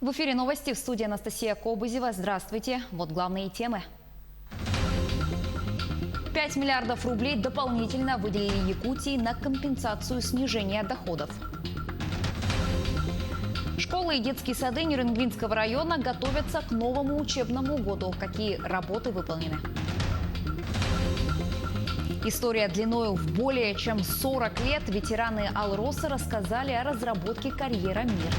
В эфире новости, в студии Анастасия Кобызева. Здравствуйте. Вот главные темы. 5 миллиардов рублей дополнительно выделили Якутии на компенсацию снижения доходов. Школы и детские сады Нерюнгринского района готовятся к новому учебному году. Какие работы выполнены? История длиною в более чем 40 лет. Ветераны Алроса рассказали о разработке карьера «Мир».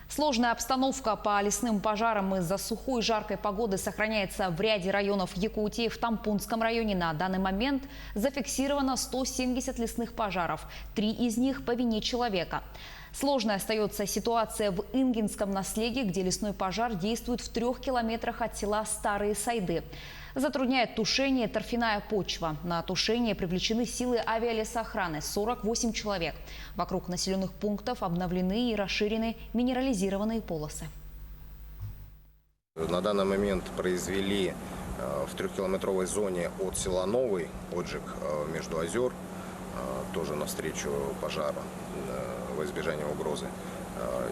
Сложная обстановка по лесным пожарам из-за сухой и жаркой погоды сохраняется в ряде районов Якутии. В Тампунском районе на данный момент зафиксировано 170 лесных пожаров. 3 из них по вине человека. Сложной остается ситуация в Ингинском наследии, где лесной пожар действует в 3 километрах от села Старые Сайды. Затрудняет тушение торфяная почва. На тушение привлечены силы авиалесоохраны – 48 человек. Вокруг населенных пунктов обновлены и расширены минерализированные полосы. На данный момент произвели в 3-километровой зоне от села Новый отжиг между озер, тоже навстречу пожару во избежание угрозы.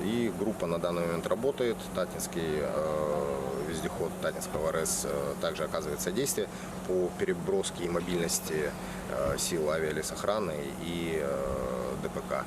И группа на данный момент работает. Татинский вездеход Татинского РЭС также оказывает содействие по переброске и мобильности сил авиалесохраны и ДПК.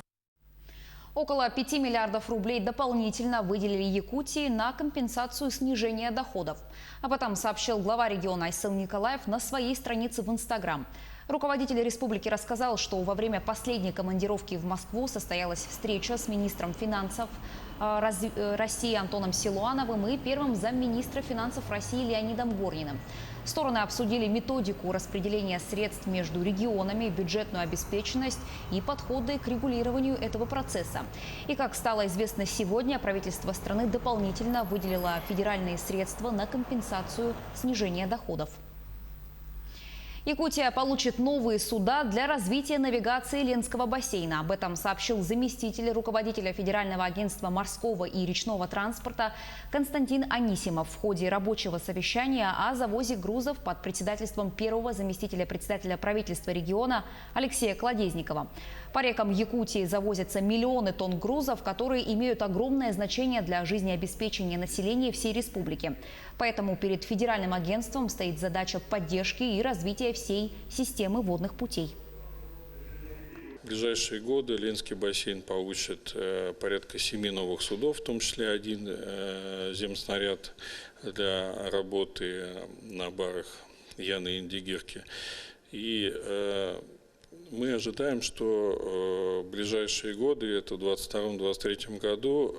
Около 5 миллиардов рублей дополнительно выделили Якутии на компенсацию снижения доходов. Об этом сообщил глава региона Айсыл Николаев на своей странице в Инстаграм. Руководитель республики рассказал, что во время последней командировки в Москву состоялась встреча с министром финансов России Антоном Силуановым и первым замминистра финансов России Леонидом Горниным. Стороны обсудили методику распределения средств между регионами, бюджетную обеспеченность и подходы к регулированию этого процесса. И, как стало известно сегодня, правительство страны дополнительно выделило федеральные средства на компенсацию снижения доходов. Якутия получит новые суда для развития навигации Ленского бассейна. Об этом сообщил заместитель руководителя Федерального агентства морского и речного транспорта Константин Анисимов в ходе рабочего совещания о завозе грузов под председательством первого заместителя председателя правительства региона Алексея Кладезникова. По рекам Якутии завозятся миллионы тонн грузов, которые имеют огромное значение для жизнеобеспечения населения всей республики. Поэтому перед федеральным агентством стоит задача поддержки и развития всей системы водных путей. В ближайшие годы Ленский бассейн получит порядка 7 новых судов, в том числе 1 земснаряд для работы на барах Яны и Индигирки. И мы ожидаем, что в ближайшие годы, это в 2022-2023 году,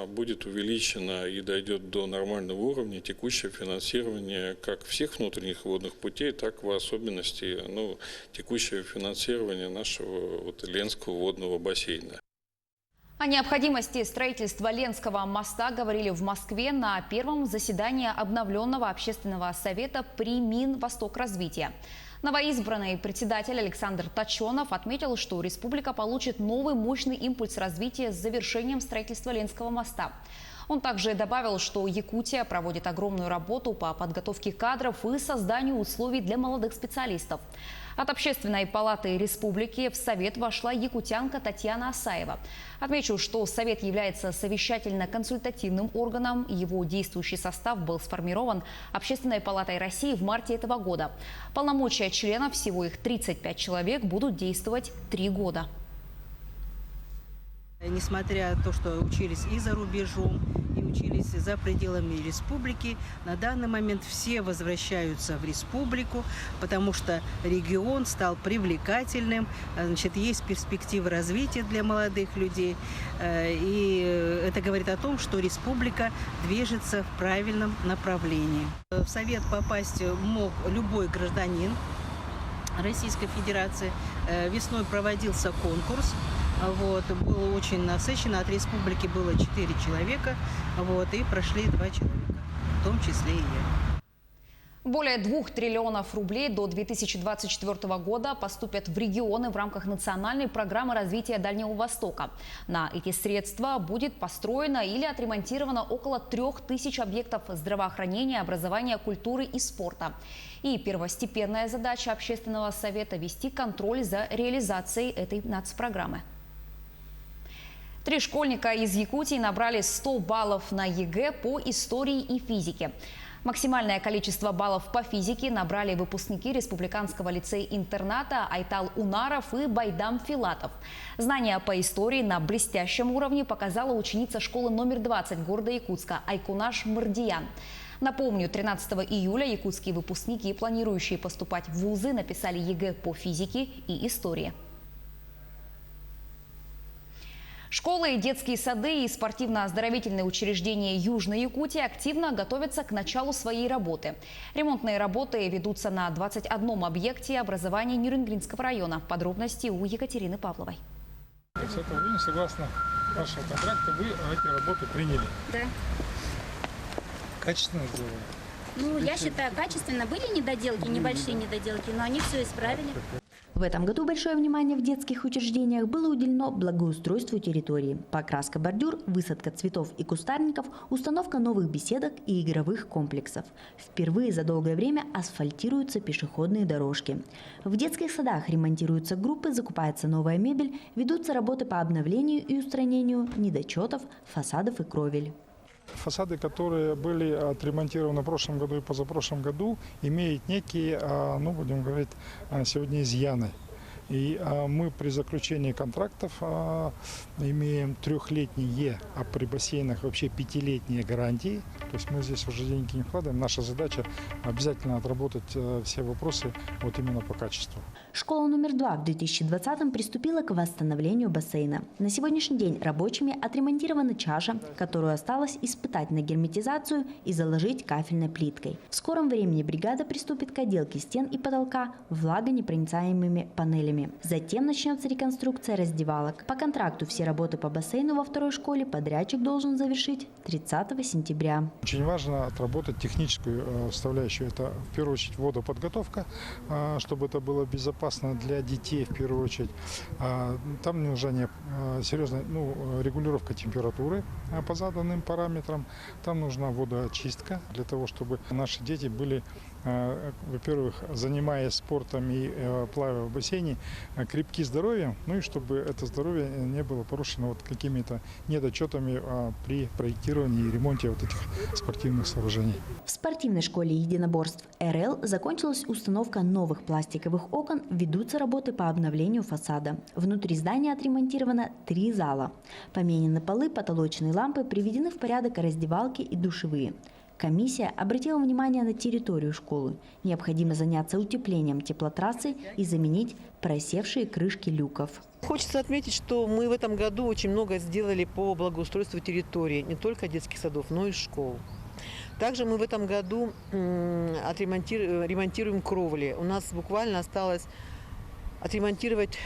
будет увеличено и дойдет до нормального уровня текущее финансирование как всех внутренних водных путей, так и в особенности текущее финансирование нашего Ленского водного бассейна. О необходимости строительства Ленского моста говорили в Москве на первом заседании обновленного общественного совета при Минвостокразвития. Новоизбранный председатель Александр Точенов отметил, что республика получит новый мощный импульс развития с завершением строительства Ленского моста. Он также добавил, что Якутия проводит огромную работу по подготовке кадров и созданию условий для молодых специалистов. От Общественной палаты республики в Совет вошла якутянка Татьяна Асаева. Отмечу, что Совет является совещательно-консультативным органом. Его действующий состав был сформирован Общественной палатой России в марте этого года. Полномочия членов, всего их 35 человек, будут действовать 3 года. Несмотря на то, что учились и за рубежом, и учились за пределами республики, на данный момент все возвращаются в республику, потому что регион стал привлекательным, есть перспективы развития для молодых людей. И это говорит о том, что республика движется в правильном направлении. В Совет попасть мог любой гражданин Российской Федерации. Весной проводился конкурс. Было очень насыщенно. От республики было 4 человека, и прошли 2 человека, в том числе и я. Более 2 триллионов рублей до 2024 года поступят в регионы в рамках национальной программы развития Дальнего Востока. На эти средства будет построено или отремонтировано около 3000 объектов здравоохранения, образования, культуры и спорта. И первостепенная задача общественного совета – вести контроль за реализацией этой нацпрограммы. 3 школьника из Якутии набрали 100 баллов на ЕГЭ по истории и физике. Максимальное количество баллов по физике набрали выпускники Республиканского лицея-интерната Айтал Унаров и Байдам Филатов. Знания по истории на блестящем уровне показала ученица школы номер 20 города Якутска Айкунаш Мардиян. Напомню, 13 июля якутские выпускники, планирующие поступать в вузы, написали ЕГЭ по физике и истории. Школы, детские сады и спортивно-оздоровительные учреждения Южной Якутии активно готовятся к началу своей работы. Ремонтные работы ведутся на 21 объекте образования Нюрнбергского района. Подробности у Екатерины Павловой. С этого времени, согласно вашего контракта, вы эти работы приняли. Да. Качественно сделали. Ну, я считаю, качественно. Были недоделки, небольшие недоделки, но они все исправили. В этом году большое внимание в детских учреждениях было уделено благоустройству территории. Покраска бордюр, высадка цветов и кустарников, установка новых беседок и игровых комплексов. Впервые за долгое время асфальтируются пешеходные дорожки. В детских садах ремонтируются группы, закупается новая мебель, ведутся работы по обновлению и устранению недочетов, фасадов и кровель. Фасады, которые были отремонтированы в прошлом году и позапрошлом году, имеют некие, ну, будем говорить, сегодня изъяны. И мы при заключении контрактов имеем 3-летние, а при бассейнах вообще 5-летние гарантии. То есть мы здесь уже деньги не вкладываем. Наша задача обязательно отработать все вопросы вот именно по качеству. Школа номер 2 в 2020-м приступила к восстановлению бассейна. На сегодняшний день рабочими отремонтирована чаша, которую осталось испытать на герметизацию и заложить кафельной плиткой. В скором времени бригада приступит к отделке стен и потолка влагонепроницаемыми панелями. Затем начнется реконструкция раздевалок. По контракту все работы по бассейну во второй школе подрядчик должен завершить 30 сентября. Очень важно отработать техническую составляющую. Это в первую очередь водоподготовка, чтобы это было безопасно для детей в первую очередь. Там нужна серьезная регулировка температуры по заданным параметрам. Там нужна водоочистка для того, чтобы наши дети были, во-первых, занимаясь спортом и плавая в бассейне, крепки здоровьем, ну и чтобы это здоровье не было порушено вот какими-то недочетами при проектировании и ремонте вот этих спортивных сооружений. В спортивной школе единоборств РЛ закончилась установка новых пластиковых окон, ведутся работы по обновлению фасада. Внутри здания отремонтировано 3 зала. Поменены полы, потолочные лампы, приведены в порядок раздевалки и душевые. Комиссия обратила внимание на территорию школы. Необходимо заняться утеплением теплотрассы и заменить просевшие крышки люков. Хочется отметить, что мы в этом году очень много сделали по благоустройству территории, не только детских садов, но и школ. Также мы в этом году ремонтируем кровли. У нас буквально осталось отремонтировать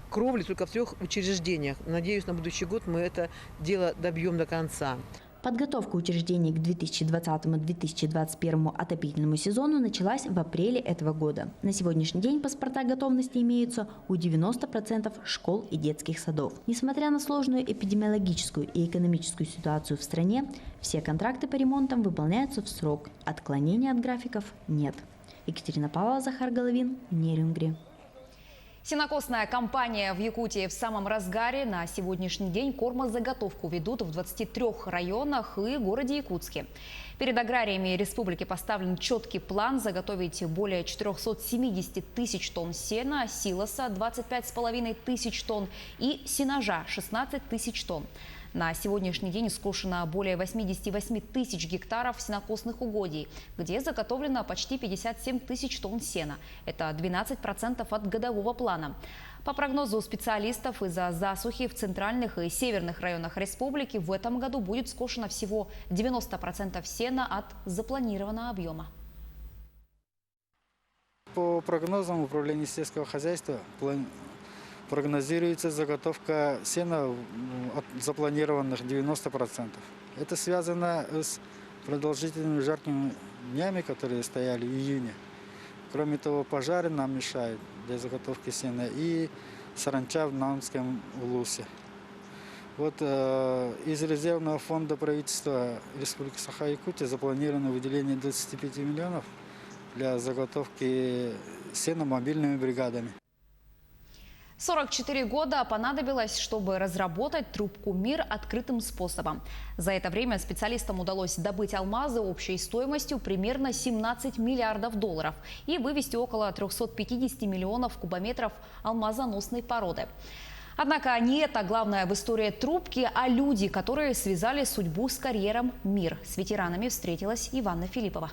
кровли только в 3 учреждениях. Надеюсь, на будущий год мы это дело добьем до конца. Подготовка учреждений к 2020-2021 отопительному сезону началась в апреле этого года. На сегодняшний день паспорта готовности имеются у 90% школ и детских садов. Несмотря на сложную эпидемиологическую и экономическую ситуацию в стране, все контракты по ремонтам выполняются в срок. Отклонений от графиков нет. Екатерина Павлова, Захар Головин, Нерюнгри. Сенокосная кампания в Якутии в самом разгаре. На сегодняшний день кормозаготовку ведут в 23 районах и городе Якутске. Перед аграриями республики поставлен четкий план заготовить более 470 тысяч тонн сена, силоса 25,5 тысяч тонн и сенажа 16 тысяч тонн. На сегодняшний день скошено более 88 тысяч гектаров сенокосных угодий, где заготовлено почти 57 тысяч тонн сена. Это 12% от годового плана. По прогнозу специалистов, из-за засухи в центральных и северных районах республики в этом году будет скошено всего 90% сена от запланированного объема. По прогнозам Управления сельского хозяйства прогнозируется заготовка сена от запланированных 90%. Это связано с продолжительными жаркими днями, которые стояли в июне. Кроме того, пожары нам мешают для заготовки сена и саранча в Наунском улусе. Вот из резервного фонда правительства Республики Саха-Якутия запланировано выделение 25 миллионов для заготовки сена мобильными бригадами. 44 года понадобилось, чтобы разработать трубку МИР открытым способом. За это время специалистам удалось добыть алмазы общей стоимостью примерно 17 миллиардов долларов и вывести около 350 миллионов кубометров алмазоносной породы. Однако не это главное в истории трубки, а люди, которые связали судьбу с карьером МИР. С ветеранами встретилась Иванна Филиппова.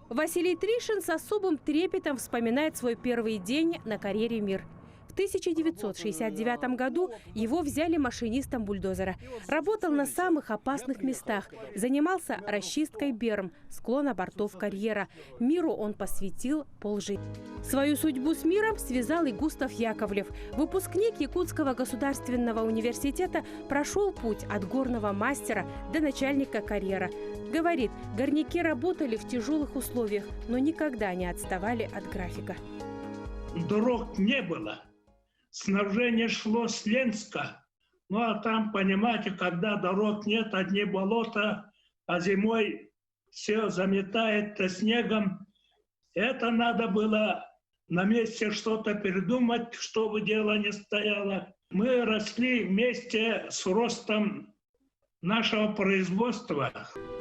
Василий Тришин с особым трепетом вспоминает свой первый день на карьере МИР. В 1969 году его взяли машинистом бульдозера. Работал на самых опасных местах. Занимался расчисткой берм, склона бортов карьера. МИРу он посвятил полжизни. Свою судьбу с МИРом связал и Густав Яковлев. Выпускник Якутского государственного университета прошел путь от горного мастера до начальника карьера. Говорит, горняки работали в тяжелых условиях, но никогда не отставали от графика. Дорог не было. Снабжение шло с Ленска. Ну а там, понимаете, когда дорог нет, одни болота, а зимой все заметает снегом. Это надо было на месте что-то придумать, чтобы дело не стояло. Мы росли вместе с ростом нашего производства.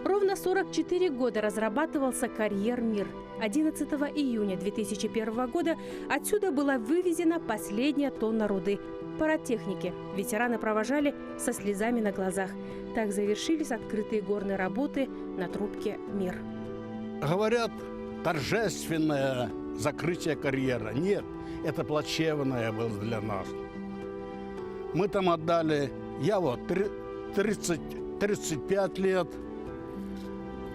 Ровно 44 года разрабатывался карьер МИР. 11 июня 2001 года отсюда была вывезена последняя тонна руды. Парад техники ветераны провожали со слезами на глазах. Так завершились открытые горные работы на трубке МИР. Говорят, торжественное закрытие карьера. Нет, это плачевное было для нас. Мы там отдали, я вот 35 лет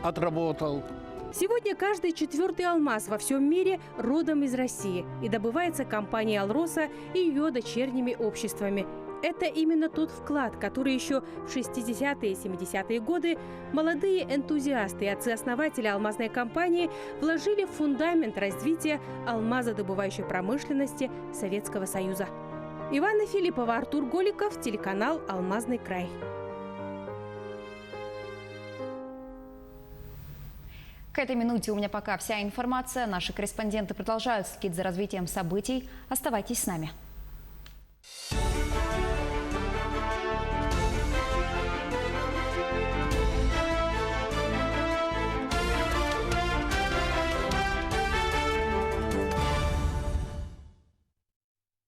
отработал. Сегодня каждый четвертый алмаз во всем мире родом из России и добывается компанией «Алроса» и ее дочерними обществами. Это именно тот вклад, который еще в 60-е и 70-е годы молодые энтузиасты и отцы-основатели алмазной компании вложили в фундамент развития алмазодобывающей промышленности Советского Союза. Иванна Филиппова, Артур Голиков, телеканал «Алмазный край». К этой минуте у меня пока вся информация. Наши корреспонденты продолжают следить за развитием событий. Оставайтесь с нами.